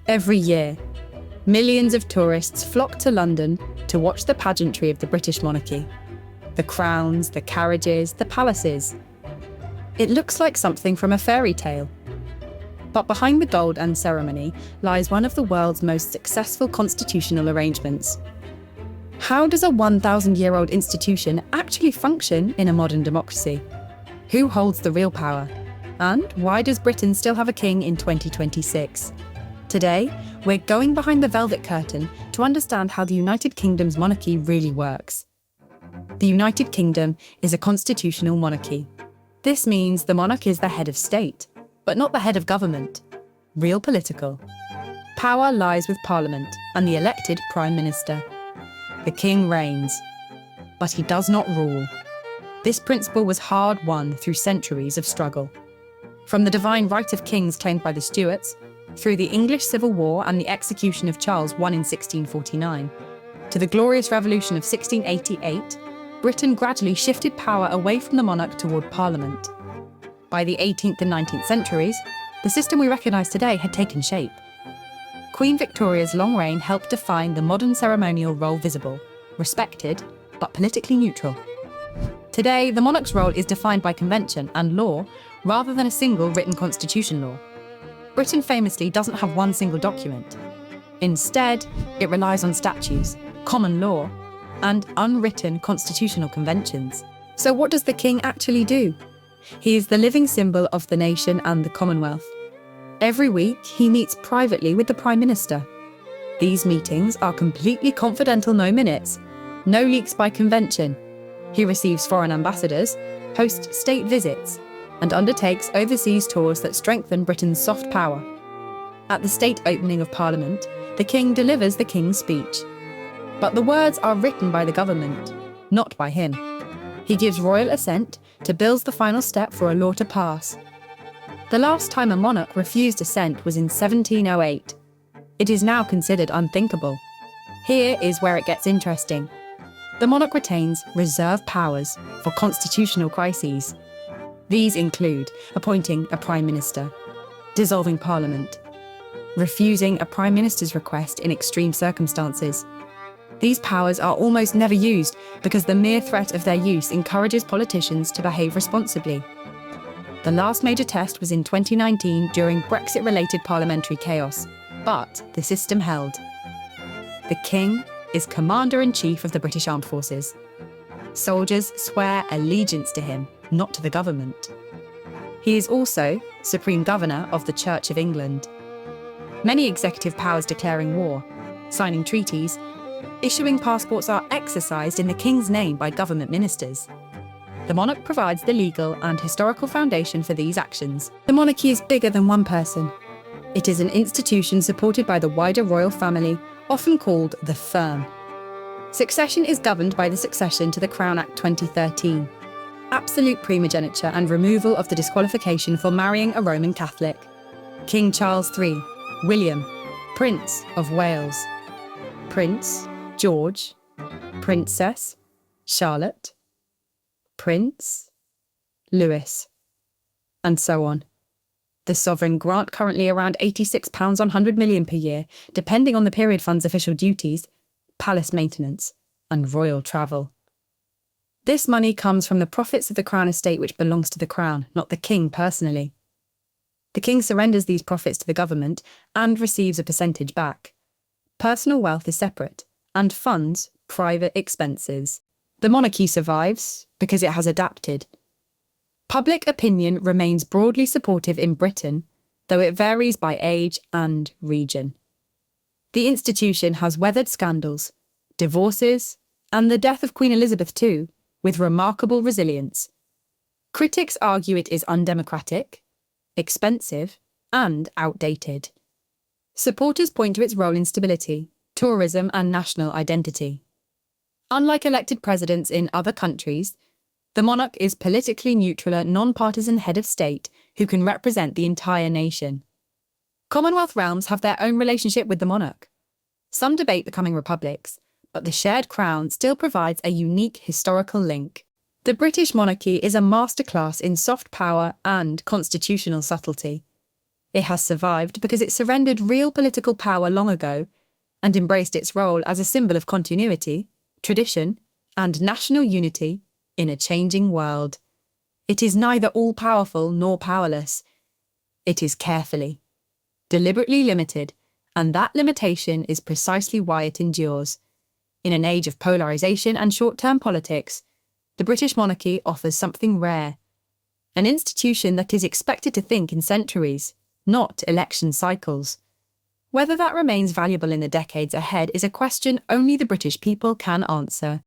Every year, millions of tourists flock to London to watch the pageantry of the British monarchy. The crowns, the carriages, the palaces. It looks like something from a fairy tale. But behind the gold and ceremony lies one of the world's most successful constitutional arrangements. How does a 1,000-year-old institution actually function in a modern democracy? Who holds the real power? And why does Britain still have a king in 2026? Today, we're going behind the velvet curtain to understand how the United Kingdom's monarchy really works. The United Kingdom is a constitutional monarchy. This means the monarch is the head of state, but not the head of government. Real political. Power lies with Parliament and the elected Prime Minister. The king reigns, but he does not rule. This principle was hard-won through centuries of struggle. From the divine right of kings claimed by the Stuarts, through the English Civil War and the execution of Charles I in 1649, to the Glorious Revolution of 1688, Britain gradually shifted power away from the monarch toward Parliament. By the 18th and 19th centuries, the system we recognise today had taken shape. Queen Victoria's long reign helped define the modern ceremonial role: visible, respected, but politically neutral. Today, the monarch's role is defined by convention and law rather than a single written constitution law. Britain famously doesn't have one single document. Instead, it relies on statutes, common law, and unwritten constitutional conventions. So what does the king actually do? He is the living symbol of the nation and the Commonwealth. Every week, he meets privately with the Prime Minister. These meetings are completely confidential, no minutes, no leaks by convention. He receives foreign ambassadors, hosts state visits, and undertakes overseas tours that strengthen Britain's soft power. At the state opening of Parliament, the king delivers the King's Speech. But the words are written by the government, not by him. He gives royal assent to bills, the final step for a law to pass. The last time a monarch refused assent was in 1708. It is now considered unthinkable. Here is where it gets interesting. The monarch retains reserve powers for constitutional crises. These include appointing a Prime Minister, dissolving Parliament, refusing a Prime Minister's request in extreme circumstances. These powers are almost never used because the mere threat of their use encourages politicians to behave responsibly. The last major test was in 2019 during Brexit-related parliamentary chaos, but the system held. The King is Commander-in-Chief of the British Armed Forces. Soldiers swear allegiance to him, not to the government. He is also Supreme Governor of the Church of England. Many executive powers declaring war, signing treaties, issuing passports are exercised in the King's name by government ministers. The monarch provides the legal and historical foundation for these actions. The monarchy is bigger than one person. It is an institution supported by the wider royal family, often called the Firm. Succession is governed by the Succession to the Crown Act 2013. Absolute primogeniture and removal of the disqualification for marrying a Roman Catholic. King Charles III, William, Prince of Wales. Prince George, Princess Charlotte, Prince Louis, and so on. The sovereign grant currently around £86 on 100 million per year, depending on the period fund's official duties, palace maintenance, and royal travel. This money comes from the profits of the Crown estate, which belongs to the Crown, not the King personally. The King surrenders these profits to the government and receives a percentage back. Personal wealth is separate and funds private expenses. The monarchy survives because it has adapted. Public opinion remains broadly supportive in Britain, though it varies by age and region. The institution has weathered scandals, divorces, and the death of Queen Elizabeth II with remarkable resilience. Critics argue it is undemocratic, expensive, and outdated. Supporters point to its role in stability, tourism, and national identity. Unlike elected presidents in other countries, the monarch is politically neutral, a non-partisan head of state who can represent the entire nation. Commonwealth realms have their own relationship with the monarch. Some debate becoming republics, but the shared crown still provides a unique historical link. The British monarchy is a masterclass in soft power and constitutional subtlety. It has survived because it surrendered real political power long ago and embraced its role as a symbol of continuity, tradition, and national unity in a changing world. It is neither all-powerful nor powerless. It is carefully, deliberately limited, and that limitation is precisely why it endures. In an age of polarisation and short-term politics, the British monarchy offers something rare, an institution that is expected to think in centuries, not election cycles. Whether that remains valuable in the decades ahead is a question only the British people can answer.